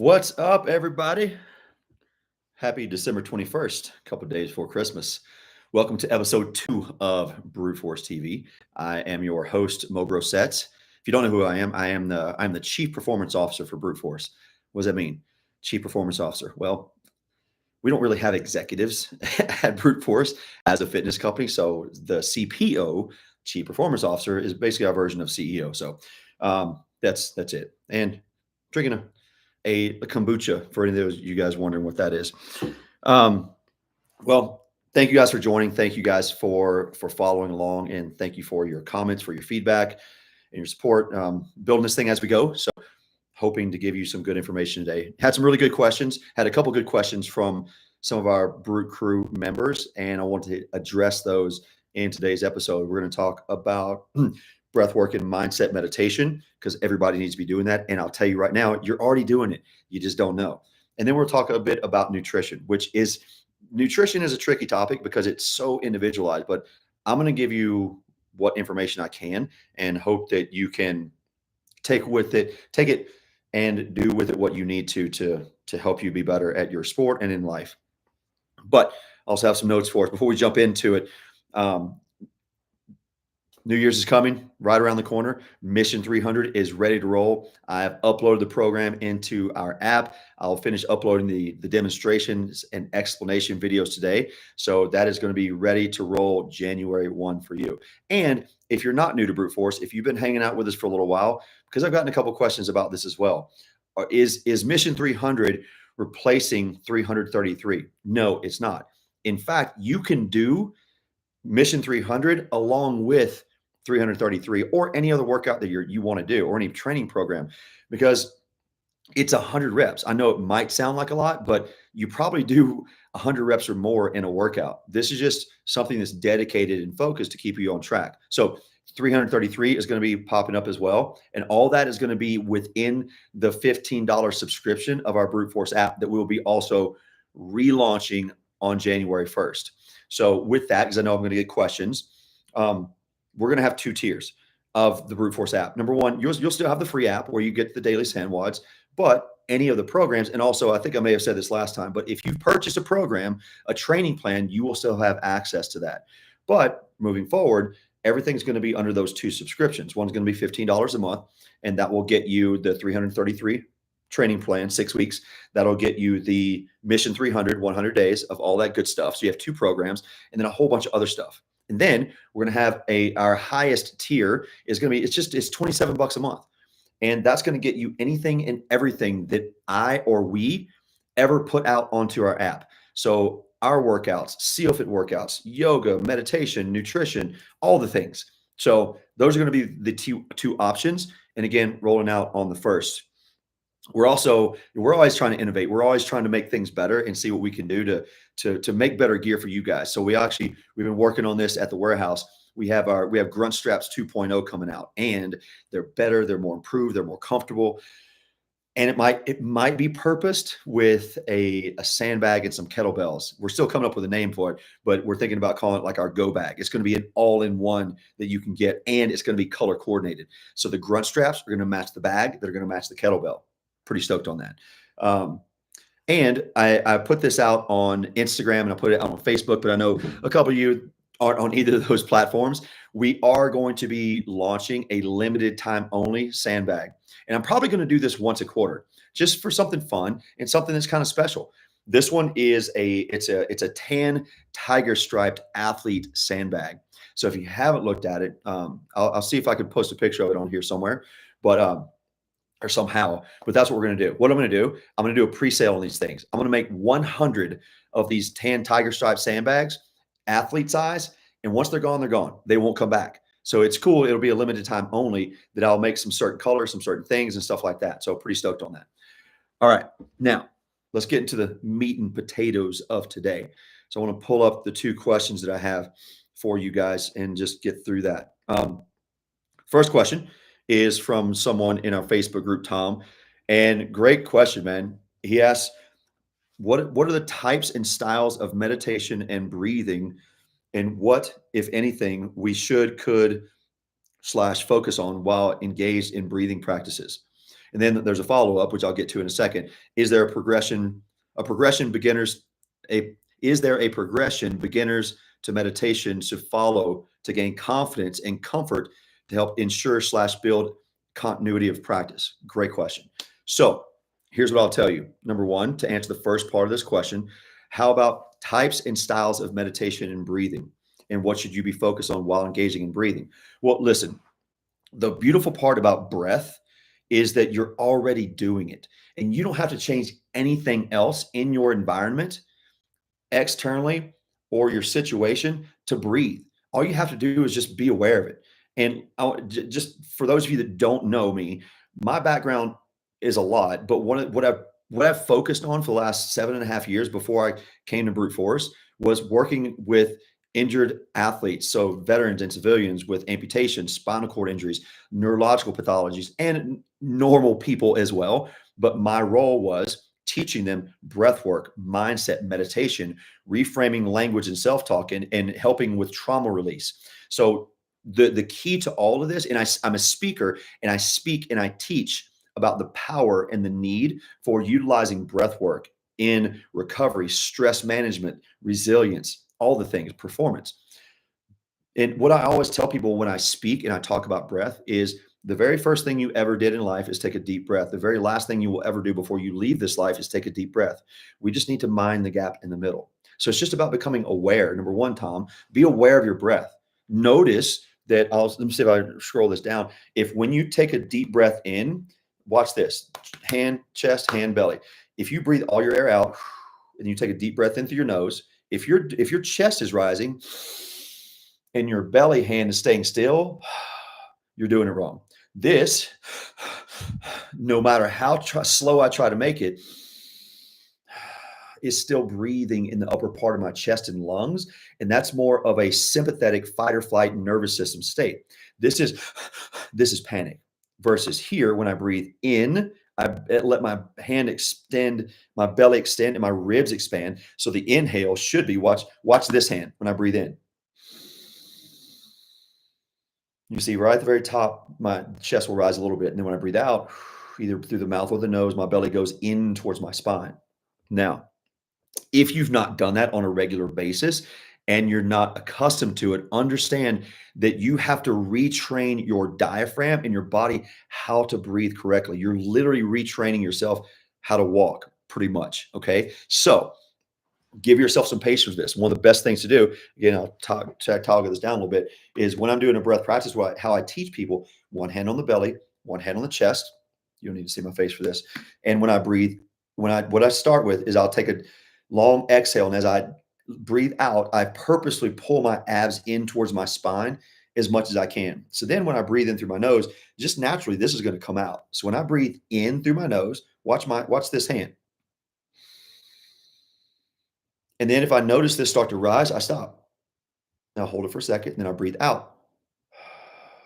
What's up, everybody? Happy December 21st, a couple of days before Christmas. Welcome to episode 2 of Brute Force TV. I am your host, Mo Grosset. If you don't know who I'm the Chief Performance Officer for Brute Force. What does that mean? Chief Performance Officer. Well, we don't really have executives at Brute Force as a fitness company. So the CPO, Chief Performance Officer, is basically our version of CEO. So that's it. And drinking a kombucha for any of those you guys wondering what that is. Um, well, thank you guys for joining. Thank you guys for following along, and thank you for your comments, for your feedback, and your support. Building this thing as we go. So, hoping to give you some good information today. Had some really good questions. Had a couple good questions from some of our Brute Crew members, and I want to address those in today's episode. We're going to talk about breath work and mindset meditation because everybody needs to be doing that. And I'll tell you right now, you're already doing it. You just don't know. And then we'll talk a bit about nutrition, nutrition is a tricky topic because it's so individualized, but I'm going to give you what information I can and hope that you can take it and do with it what you need to help you be better at your sport and in life. But I also have some notes for us before we jump into it. Um, New Year's is coming right around the corner. Mission 300 is ready to roll. I have uploaded the program into our app. I'll finish uploading the demonstrations and explanation videos today. So that is going to be ready to roll January 1 for you. And if you're not new to Brute Force, if you've been hanging out with us for a little while, because I've gotten a couple questions about this as well, is Mission 300 replacing 333? No, it's not. In fact, you can do Mission 300 along with 333 or any other workout that you want to do or any training program because it's 100 reps. I know it might sound like a lot, but you probably do 100 reps or more in a workout. This is just something that's dedicated and focused to keep you on track. So 333 is going to be popping up as well. And all that is going to be within the $15 subscription of our Brute Force app that we will be also relaunching on January 1st. So with that, because I know I'm going to get questions, we're going to have 2 tiers of the Brute Force app. Number one, you'll still have the free app where you get the daily SandWads, but any of the programs, and also I think I may have said this last time, but if you purchase a program, a training plan, you will still have access to that. But moving forward, everything's going to be under those 2 subscriptions. One's going to be $15 a month, and that will get you the 333 training plan, 6 weeks. That'll get you the Mission 300, 100 days of all that good stuff. So you have 2 programs and then a whole bunch of other stuff. And then we're going to have our highest tier is going to be, it's $27 a month. And that's going to get you anything and everything that I or we ever put out onto our app. So our workouts, SEALFIT workouts, yoga, meditation, nutrition, all the things. So those are going to be the two options. And again, rolling out on the 1st. We're always trying to innovate. We're always trying to make things better and see what we can do to make better gear for you guys. So we've been working on this at the warehouse. We have Grunt Straps 2.0 coming out, and they're better, they're more improved, they're more comfortable. And it might be purposed with a sandbag and some kettlebells. We're still coming up with a name for it, but we're thinking about calling it like our go bag. It's going to be an all-in-one that you can get, and it's going to be color coordinated. So the Grunt Straps are going to match the bag, they're going to match the kettlebell. Pretty stoked on that. And I put this out on Instagram and I put it out on Facebook, but I know a couple of you aren't on either of those platforms. We are going to be launching a limited time only sandbag. And I'm probably going to do this once a quarter just for something fun and something that's kind of special. This one is it's a tan tiger striped athlete sandbag. So if you haven't looked at it, I'll see if I can post a picture of it on here somewhere. But or somehow, but that's what we're going to do. What I'm going to do, I'm going to do a pre-sale on these things. I'm going to make 100 of these tan tiger stripe sandbags, athlete size. And once they're gone, they're gone. They won't come back. So it's cool. It'll be a limited time only that I'll make some certain colors, some certain things and stuff like that. So pretty stoked on that. All right. Now let's get into the meat and potatoes of today. So I want to pull up the 2 questions that I have for you guys and just get through that. First question is from someone in our Facebook group, Tom. And great question, man. He asks, what are the types and styles of meditation and breathing, and what, if anything, could / focus on while engaged in breathing practices? And then there's a follow-up, which I'll get to in a second. Is there a progression beginners, a is there a progression beginners to meditation to follow to gain confidence and comfort to help ensure slash build continuity of practice? Great question. So here's what I'll tell you. Number one, to answer the first part of this question, how about types and styles of meditation and breathing? And what should you be focused on while engaging in breathing? Well, listen, the beautiful part about breath is that you're already doing it and you don't have to change anything else in your environment externally or your situation to breathe. All you have to do is just be aware of it. And just for those of you that don't know me, my background is a lot, but what I've focused on for the last 7.5 years before I came to Brute Force was working with injured athletes, so veterans and civilians with amputations, spinal cord injuries, neurological pathologies, and normal people as well. But my role was teaching them breath work, mindset, meditation, reframing language and self-talk, and helping with trauma release. So the key to all of this, and I'm a speaker and I speak and I teach about the power and the need for utilizing breath work in recovery, stress management, resilience, all the things, performance. And what I always tell people when I speak and I talk about breath is the very first thing you ever did in life is take a deep breath. The very last thing you will ever do before you leave this life is take a deep breath. We just need to mind the gap in the middle. So it's just about becoming aware. Number one, Tom, be aware of your breath. Notice that let me see if I scroll this down. If when you take a deep breath in, watch this, hand, chest, hand, belly. If you breathe all your air out and you take a deep breath in through your nose, if your chest is rising and your belly hand is staying still, you're doing it wrong. This, no matter how slow I try to make it, is still breathing in the upper part of my chest and lungs. And that's more of a sympathetic fight or flight nervous system state. This is panic versus here when I breathe in, I let my hand extend, my belly extend, and my ribs expand. So the inhale should be, watch this hand when I breathe in. You see right at the very top, my chest will rise a little bit. And then when I breathe out, either through the mouth or the nose, my belly goes in towards my spine. Now, if you've not done that on a regular basis and you're not accustomed to it, understand that you have to retrain your diaphragm and your body how to breathe correctly. You're literally retraining yourself how to walk pretty much. Okay. So give yourself some patience with this. One of the best things to do, again, I'll toggle this down a little bit, is when I'm doing a breath practice, how I teach people, one hand on the belly, one hand on the chest. You don't need to see my face for this. And when I breathe, what I start with is I'll take a long exhale. And as I breathe out, I purposely pull my abs in towards my spine as much as I can. So then when I breathe in through my nose, just naturally, this is going to come out. So when I breathe in through my nose, watch this hand. And then if I notice this start to rise, I stop. Now hold it for a second, and then I breathe out.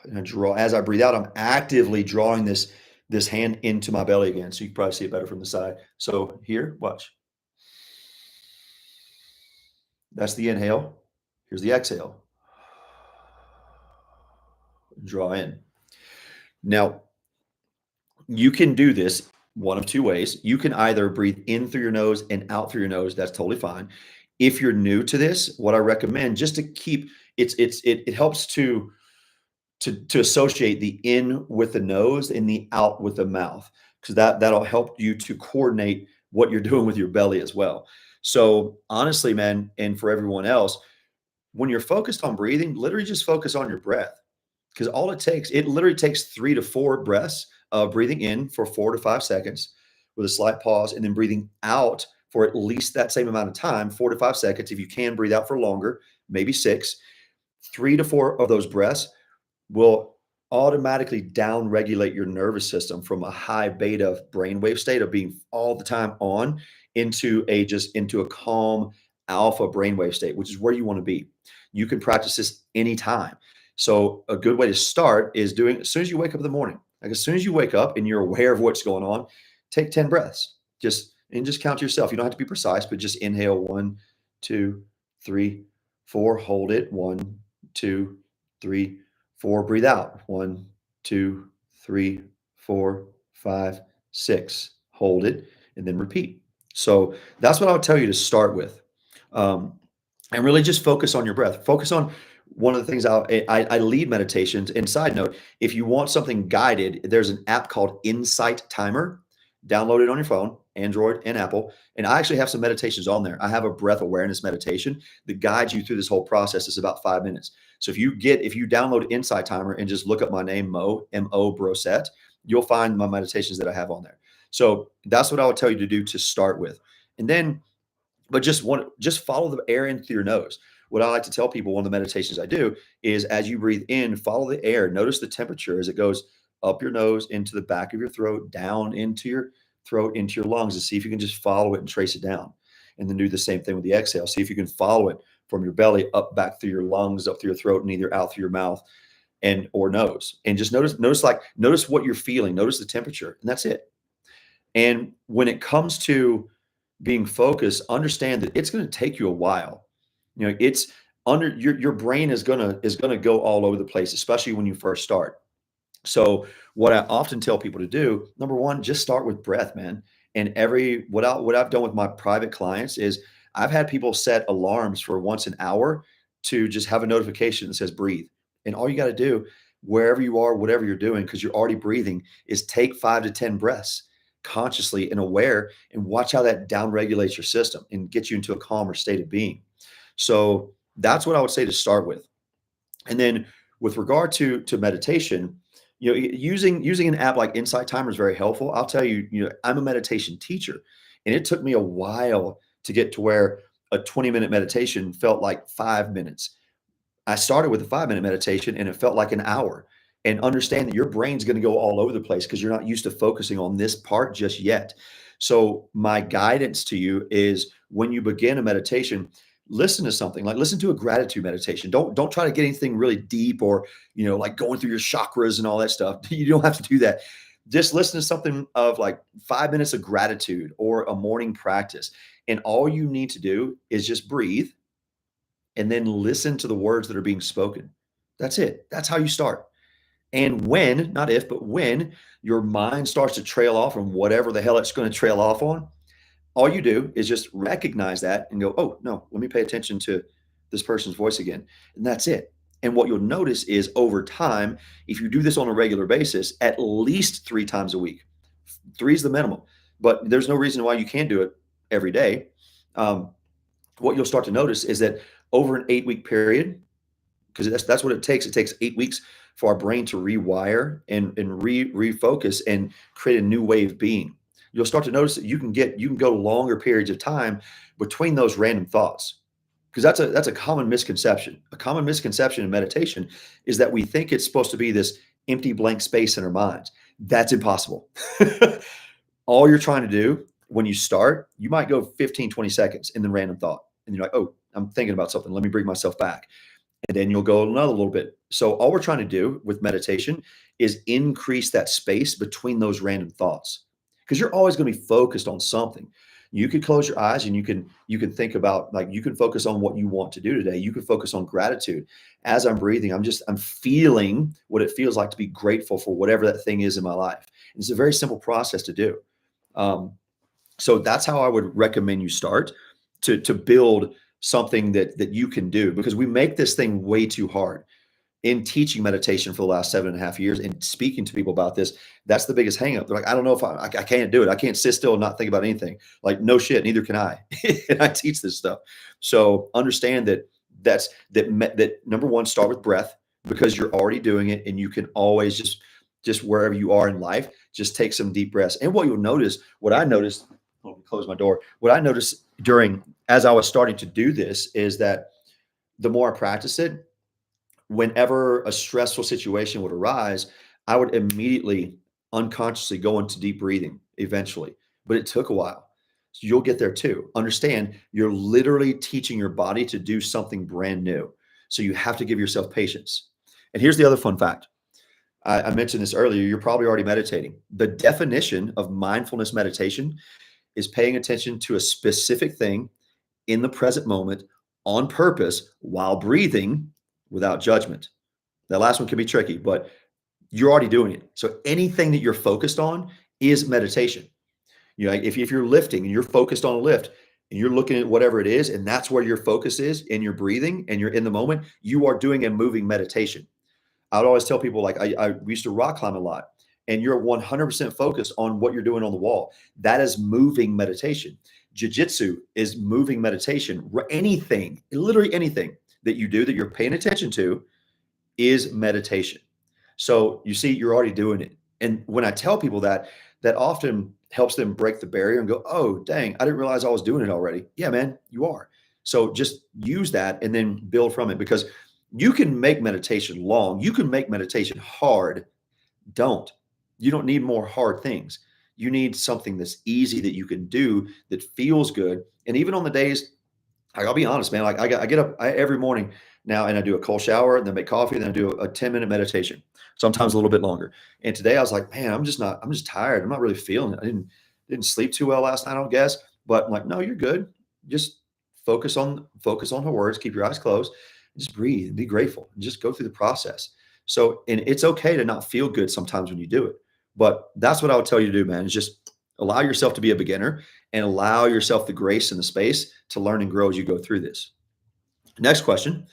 And I draw. As I breathe out, I'm actively drawing this hand into my belly again. So you can probably see it better from the side. So here, watch. That's the inhale. Here's the exhale. Draw in. Now, you can do this one of two ways. You can either breathe in through your nose and out through your nose. That's totally fine. If you're new to this, what I recommend just to keep it helps to associate the in with the nose and the out with the mouth because that'll help you to coordinate what you're doing with your belly as well. So honestly, man, and for everyone else, when you're focused on breathing, literally just focus on your breath because it literally takes 3 to 4 breaths of breathing in for 4 to 5 seconds with a slight pause and then breathing out for at least that same amount of time, 4 to 5 seconds. If you can breathe out for longer, maybe 6, 3 to 4 of those breaths will automatically down regulate your nervous system from a high beta brainwave state of being all the time on into a calm alpha brainwave state, which is where you want to be. You can practice this anytime. So a good way to start is doing as soon as you wake up in the morning. Like as soon as you wake up and you're aware of what's going on, take 10 breaths. Just count to yourself. You don't have to be precise, but just inhale 1, 2, 3, 4. Hold it 1, 2, 3, 4. Breathe out 1, 2, 3, 4, 5, 6. Hold it and then repeat. So that's what I would tell you to start with. Um, and really just focus on your breath. Focus on one of the things I lead meditations. And side note, if you want something guided, there's an app called Insight Timer. Download it on your phone, Android and Apple. And I actually have some meditations on there. I have a breath awareness meditation that guides you through this whole process. It's about 5 minutes. So if you download Insight Timer and just look up my name, Mo, M-O Brosette, you'll find my meditations that I have on there. So that's what I would tell you to do to start with. And then, but just follow the air in through your nose. What I like to tell people, one of the meditations I do is as you breathe in, follow the air. Notice the temperature as it goes up your nose, into the back of your throat, down into your throat, into your lungs, and see if you can just follow it and trace it down. And then do the same thing with the exhale. See if you can follow it from your belly up back through your lungs, up through your throat, and either out through your mouth and or nose. And just notice what you're feeling. Notice the temperature, and that's it. And when it comes to being focused, understand that it's going to take you a while. It's under your brain is gonna go all over the place, especially when you first start. So what I often tell people to do, number one, just start with breath, man. And what I've done with my private clients is I've had people set alarms for once an hour to just have a notification that says breathe. And all you got to do, wherever you are, whatever you're doing, because you're already breathing, is take 5 to 10 breaths consciously and aware and watch how that down regulates your system and gets you into a calmer state of being. So that's what I would say to start with. And then with regard to meditation, using an app like Insight Timer is very helpful. I'll tell you, I'm a meditation teacher, and it took me a while to get to where a 20-minute meditation felt like 5 minutes. I started with a 5-minute meditation and it felt like an hour. And understand that your brain's going to go all over the place because you're not used to focusing on this part just yet. So my guidance to you is when you begin a meditation, listen to something like listen to a gratitude meditation. Don't try to get anything really deep or like going through your chakras and all that stuff. You don't have to do that. Just listen to something of like 5 minutes of gratitude or a morning practice. And all you need to do is just breathe and then listen to the words that are being spoken. That's it. That's how you start. And when, not if, but when your mind starts to trail off from whatever the hell it's going to trail off on, all you do is just recognize that and go, oh, no, let me pay attention to this person's voice again. And that's it. And what you'll notice is over time, if you do this on a regular basis, at least 3 times a week, 3 is the minimum, but there's no reason why you can't do it every day. What you'll start to notice is that over an 8-week period, because that's what it takes. It takes 8 weeks for our brain to rewire and refocus and create a new way of being. You'll start to notice that you can go longer periods of time between those random thoughts. Because that's a common misconception. A common misconception in meditation is that we think it's supposed to be this empty blank space in our minds. That's impossible. All you're trying to do when you start, you might go 15, 20 seconds in the random thought. And you're like, oh, I'm thinking about something. Let me bring myself back. And then you'll go another little bit. So all we're trying to do with meditation is increase that space between those random thoughts, because you're always going to be focused on something. You could close your eyes and you can think about, like, you can focus on what you want to do today. You can focus on gratitude. As I'm breathing, I'm feeling what it feels like to be grateful for whatever that thing is in my life. And it's a very simple process to do. So that's how I would recommend you start to build something that you can do, because we make this thing way too hard. In teaching meditation for the last 7.5 years and speaking to people about this, that's the biggest hangup. They're like, I don't know if I can't do it. I can't sit still and not think about anything. Like, no shit, neither can I. And I teach this stuff. So understand that number one, start with breath, because you're already doing it, and you can always just wherever you are in life, just take some deep breaths. And what I noticed, let me close my door. What I noticed as I was starting to do this is that the more I practice it, whenever a stressful situation would arise, I would immediately unconsciously go into deep breathing eventually. But it took a while. So you'll get there too. Understand, you're literally teaching your body to do something brand new. So you have to give yourself patience. And here's the other fun fact. I mentioned this earlier. You're probably already meditating. The definition of mindfulness meditation is paying attention to a specific thing in the present moment on purpose while breathing without judgment. That last one can be tricky, but you're already doing it. So anything that you're focused on is meditation. You know, like if you're lifting and you're focused on a lift and you're looking at whatever it is, and that's where your focus is and you're breathing and you're in the moment, you are doing a moving meditation. I would always tell people, like, we used to rock climb a lot, and you're 100% focused on what you're doing on the wall. That is moving meditation. Jiu-jitsu is moving meditation. Anything, literally anything that you do that you're paying attention to is meditation. So you see, you're already doing it. And when I tell people that, that often helps them break the barrier and go, oh, dang, I didn't realize I was doing it already. Yeah, man, you are. So just use that and then build from it, because you can make meditation long. You can make meditation hard. Don't. You don't need more hard things. You need something that's easy that you can do that feels good. And even on the days, like, I'll be honest, man. Like I get up every morning now and I do a cold shower and then make coffee. And then I do a 10-minute meditation, sometimes a little bit longer. And today I was like, man, I'm just tired. I'm not really feeling it. I didn't sleep too well last night, I don't guess. But I'm like, no, you're good. Just focus on her words. Keep your eyes closed. Just breathe and be grateful and just go through the process. So, and it's okay to not feel good sometimes when you do it. But that's what I would tell you to do, man, is just allow yourself to be a beginner and allow yourself the grace and the space to learn and grow as you go through this. Next question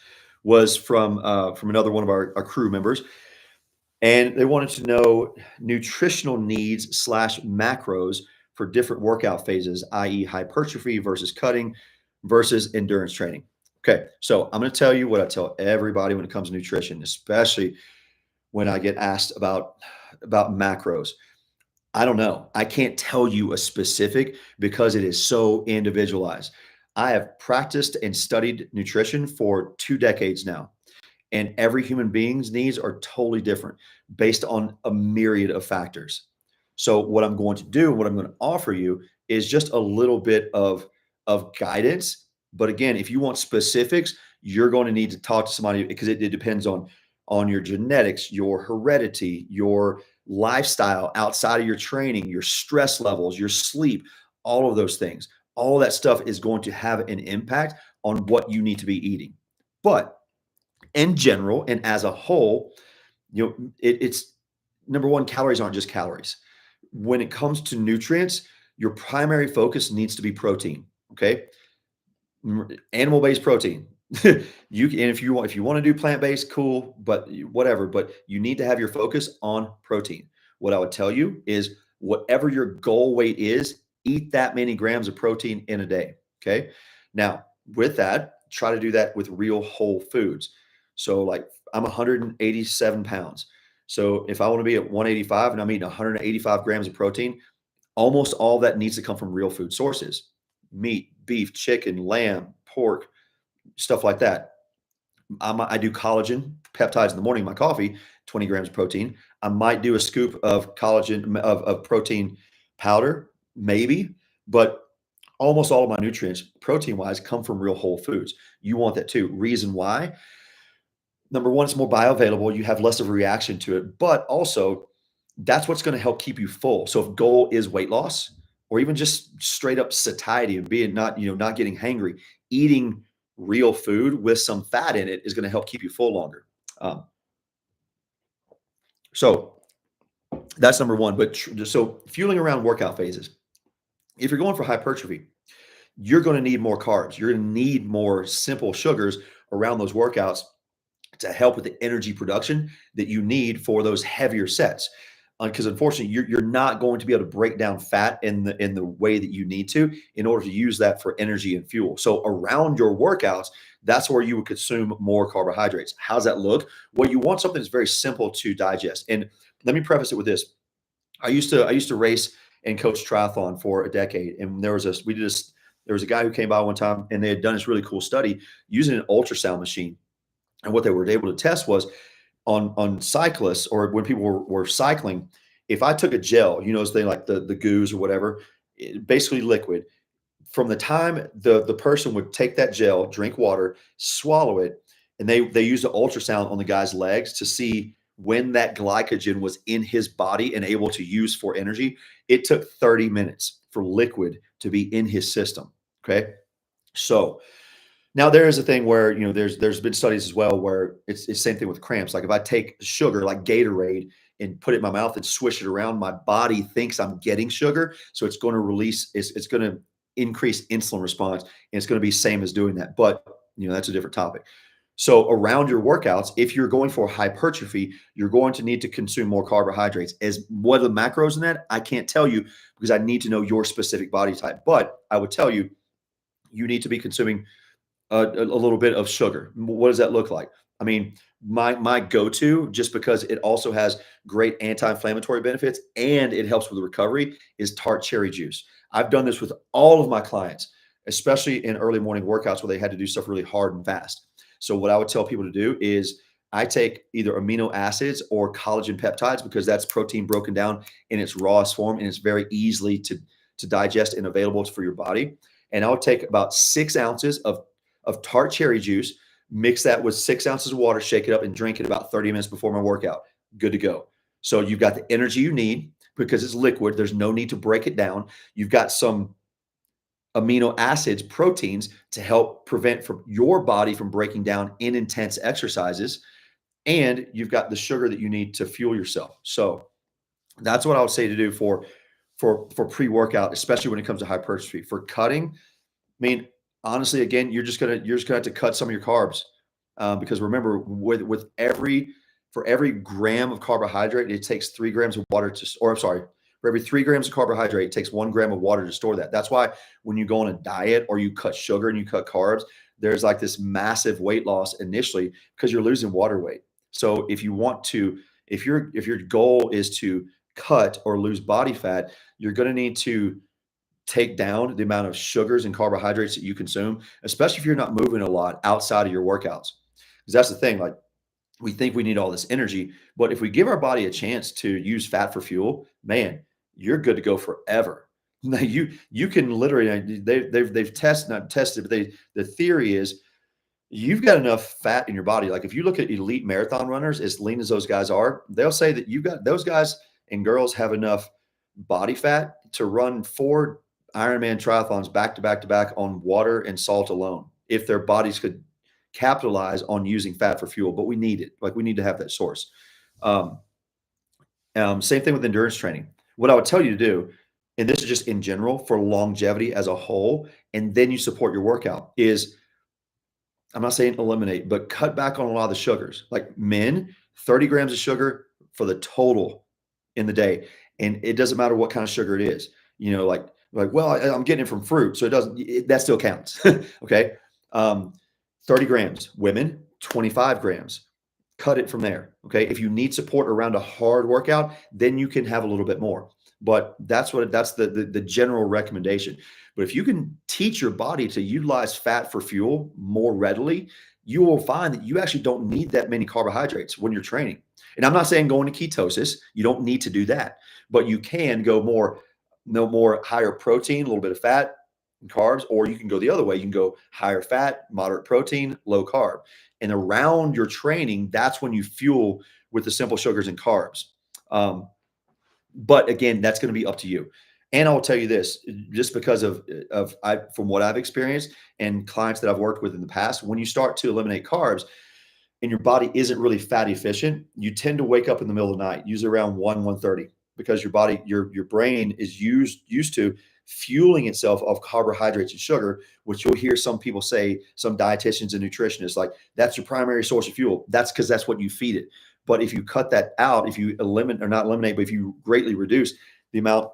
was from another one of our crew members, and they wanted to know nutritional needs slash macros for different workout phases, i.e., hypertrophy versus cutting versus endurance training. Okay, so I'm going to tell you what I tell everybody when it comes to nutrition, especially when I get asked about macros. I don't know. I can't tell you a specific because it is so individualized. I have practiced and studied nutrition for 2 decades now, and every human being's needs are totally different based on a myriad of factors. So what I'm going to do, what I'm going to offer you is just a little bit of guidance. But again, if you want specifics, you're going to need to talk to somebody, because it depends on your genetics, your heredity, your lifestyle outside of your training, your stress levels, your sleep, all of those things. All of that stuff is going to have an impact on what you need to be eating. But in general and as a whole, it's number one, calories aren't just calories. When it comes to nutrients, your primary focus needs to be protein. Okay. Animal-based protein. You can, and if you want to do plant-based, cool, but whatever. But you need to have your focus on protein. What I would tell you is whatever your goal weight is, eat that many grams of protein in a day. Okay. Now, with that, try to do that with real whole foods. So, like, I'm 187 pounds. So if I want to be at 185 and I'm eating 185 grams of protein, almost all that needs to come from real food sources: meat, beef, chicken, lamb, pork, stuff like that. I do collagen peptides in the morning in my coffee, 20 grams of protein. I might do a scoop of collagen of protein powder, maybe, but almost all of my nutrients, protein wise, come from real whole foods. You want that too. Reason why: number one, it's more bioavailable. You have less of a reaction to it, but also that's what's going to help keep you full. So if goal is weight loss, or even just straight up satiety and being not getting hangry, eating real food with some fat in it is going to help keep you full longer. Um, so that's number one. But so fueling around workout phases, if you're going for hypertrophy, you're going to need more carbs. You're going to need more simple sugars around those workouts to help with the energy production that you need for those heavier sets. Because unfortunately, you're not going to be able to break down fat in the way that you need to in order to use that for energy and fuel. So around your workouts, that's where you would consume more carbohydrates. How's that look? Well, you want something that's very simple to digest. And let me preface it with this: I used to race and coach triathlon for a decade, and there was a guy who came by one time, and they had done this really cool study using an ultrasound machine. And what they were able to test was on cyclists, or when people were cycling, if I took a gel, they like the goos or whatever, basically liquid, from the time the person would take that gel, drink water, swallow it, and they used an ultrasound on the guy's legs to see when that glycogen was in his body and able to use for energy. It took 30 minutes for liquid to be in his system. Okay. So now there is a thing where there's been studies as well where it's the same thing with cramps. Like if I take sugar like Gatorade and put it in my mouth and swish it around, my body thinks I'm getting sugar. So it's going to release, it's going to increase insulin response. And it's going to be same as doing that. But, that's a different topic. So around your workouts, if you're going for hypertrophy, you're going to need to consume more carbohydrates. As what are the macros in that? I can't tell you because I need to know your specific body type. But I would tell you, you need to be consuming a little bit of sugar. What does that look like? I mean, my go-to, just because it also has great anti-inflammatory benefits and it helps with the recovery, is tart cherry juice. I've done this with all of my clients, especially in early morning workouts where they had to do stuff really hard and fast. So what I would tell people to do is I take either amino acids or collagen peptides, because that's protein broken down in its rawest form and it's very easily to digest and available for your body. And I would take about 6 ounces of tart cherry juice, mix that with 6 ounces of water, shake it up, and drink it about 30 minutes before my workout. Good to go. So you've got the energy you need because it's liquid. There's no need to break it down. You've got some amino acids, proteins, to help prevent from your body from breaking down in intense exercises. And you've got the sugar that you need to fuel yourself. So that's what I would say to do for pre-workout, especially when it comes to hypertrophy. For cutting, I mean, honestly, again, you're just gonna have to cut some of your carbs, because remember, for every gram of carbohydrate, it takes 3 grams of water for every 3 grams of carbohydrate, it takes 1 gram of water to store that. That's why when you go on a diet or you cut sugar and you cut carbs, there's like this massive weight loss initially because you're losing water weight. So if your goal is to cut or lose body fat, you're going to need to take down the amount of sugars and carbohydrates that you consume, especially if you're not moving a lot outside of your workouts. Because that's the thing, like, we think we need all this energy, but if we give our body a chance to use fat for fuel, man, you're good to go forever. Now you can literally, they've tested, not tested, but the theory is you've got enough fat in your body. Like if you look at elite marathon runners, as lean as those guys are, they'll say that you've got, those guys and girls have enough body fat to run 4 Ironman triathlons back to back to back on water and salt alone, if their bodies could capitalize on using fat for fuel. But we need it. Like, we need to have that source. Same thing with endurance training. What I would tell you to do, and this is just in general for longevity as a whole, and then you support your workout, is, I'm not saying eliminate, but cut back on a lot of the sugars. Like men, 30 grams of sugar for the total in the day. And it doesn't matter what kind of sugar it is. Well, I'm getting it from fruit, so that still counts. Okay. 30 grams. Women, 25 grams. Cut it from there. Okay. If you need support around a hard workout, then you can have a little bit more. But that's the general recommendation. But if you can teach your body to utilize fat for fuel more readily, you will find that you actually don't need that many carbohydrates when you're training. And I'm not saying go into ketosis. You don't need to do that, but you can go more higher protein, a little bit of fat and carbs, or you can go the other way. You can go higher fat, moderate protein, low carb. And around your training, that's when you fuel with the simple sugars and carbs. But again, that's going to be up to you. And I'll tell you this, just because from what I've experienced and clients that I've worked with in the past, when you start to eliminate carbs and your body isn't really fat efficient, you tend to wake up in the middle of the night, usually around 1:30, because your body, your brain is used to fueling itself off carbohydrates and sugar, which you'll hear some people say, some dietitians and nutritionists, like, that's your primary source of fuel. That's because that's what you feed it. But if you cut that out, if you eliminate, or not eliminate, but if you greatly reduce the amount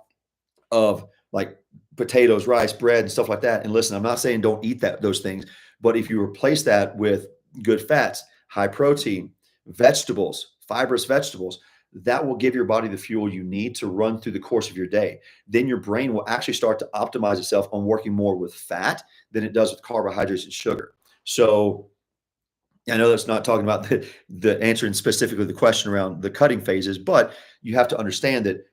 of like potatoes, rice, bread, and stuff like that. And listen, I'm not saying don't eat those things, but if you replace that with good fats, high protein, vegetables, fibrous vegetables, that will give your body the fuel you need to run through the course of your day. Then your brain will actually start to optimize itself on working more with fat than it does with carbohydrates and sugar. So I know that's not talking about the answering specifically the question around the cutting phases, but you have to understand that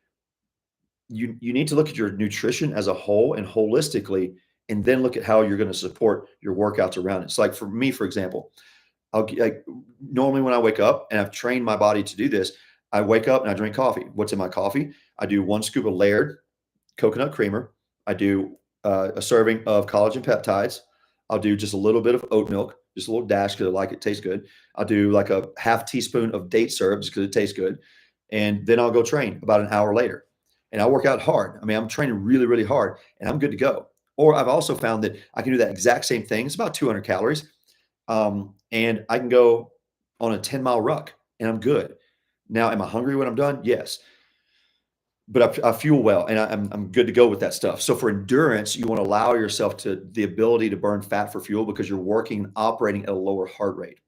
you need to look at your nutrition as a whole and holistically, and then look at how you're going to support your workouts around it. It's like, for me, for example, normally when I wake up, and I've trained my body to do this, I wake up and I drink coffee. What's in my coffee? I do 1 scoop of Laird coconut creamer. I do a serving of collagen peptides. I'll do just a little bit of oat milk, just a little dash because I like it, tastes good. I'll do like a half teaspoon of date syrup just because it tastes good. and then I'll go train about an hour later. And I work out hard. I mean, I'm training really, really hard and I'm good to go. Or I've also found that I can do that exact same thing. It's about 200 calories. And I can go on a 10-mile ruck and I'm good. Now, am I hungry when I'm done? Yes. But I fuel well and I'm good to go with that stuff. So for endurance, you want to allow yourself to the ability to burn fat for fuel because you're working, operating at a lower heart rate.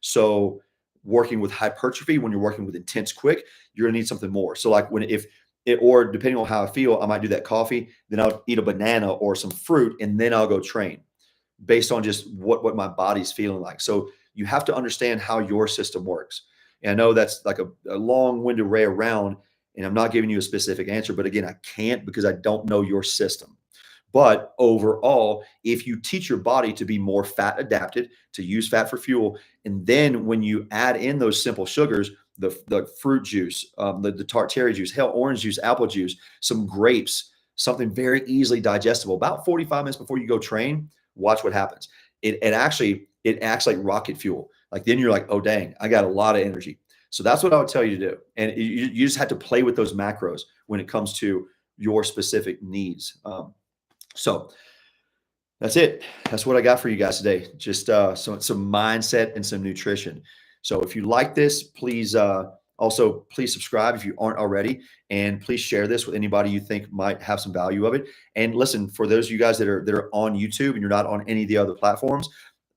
So working with hypertrophy, when you're working with intense quick, you're gonna need something more. So like when if it, or depending on how I feel, I might do that coffee, then I'll eat a banana or some fruit, and then I'll go train based on just what my body's feeling like. So you have to understand how your system works. And I know that's like a long-winded way around, and I'm not giving you a specific answer, but again, I can't because I don't know your system. But overall, if you teach your body to be more fat adapted, to use fat for fuel, and then when you add in those simple sugars, the fruit juice, the tartary juice, hell, orange juice, apple juice, some grapes, something very easily digestible, about 45 minutes before you go train, watch what happens. It acts like rocket fuel. Like then you're like, oh dang, I got a lot of energy. So that's what I would tell you to do. And you just have to play with those macros when it comes to your specific needs. So that's it. That's what I got for you guys today. Just some mindset and some nutrition. So if you like this, please also please subscribe if you aren't already, and please share this with anybody you think might have some value of it. And listen, for those of you guys that are on YouTube and you're not on any of the other platforms,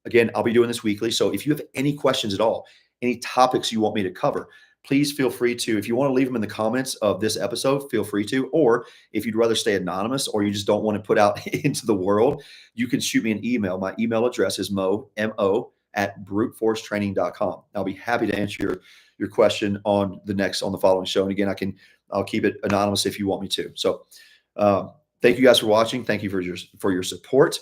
again, I'll be doing this weekly. So if you have any questions at all, any topics you want me to cover, please feel free to, if you want to leave them in the comments of this episode, feel free to, or if you'd rather stay anonymous or you just don't want to put out into the world, you can shoot me an email. My email address is mo at bruteforcetraining.com. I'll be happy to answer your question on the following show. And again, I'll keep it anonymous if you want me to. So thank you guys for watching. Thank you for your support.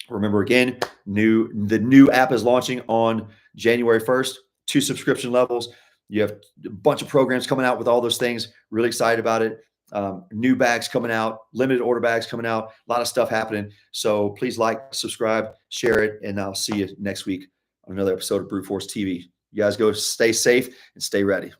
Remember again, the new app is launching on January 1st, 2 subscription levels. You have a bunch of programs coming out with all those things. Really excited about it. New bags coming out, limited order bags coming out, a lot of stuff happening. So please like, subscribe, share it, and I'll see you next week on another episode of Brute Force TV. You guys go stay safe and stay ready.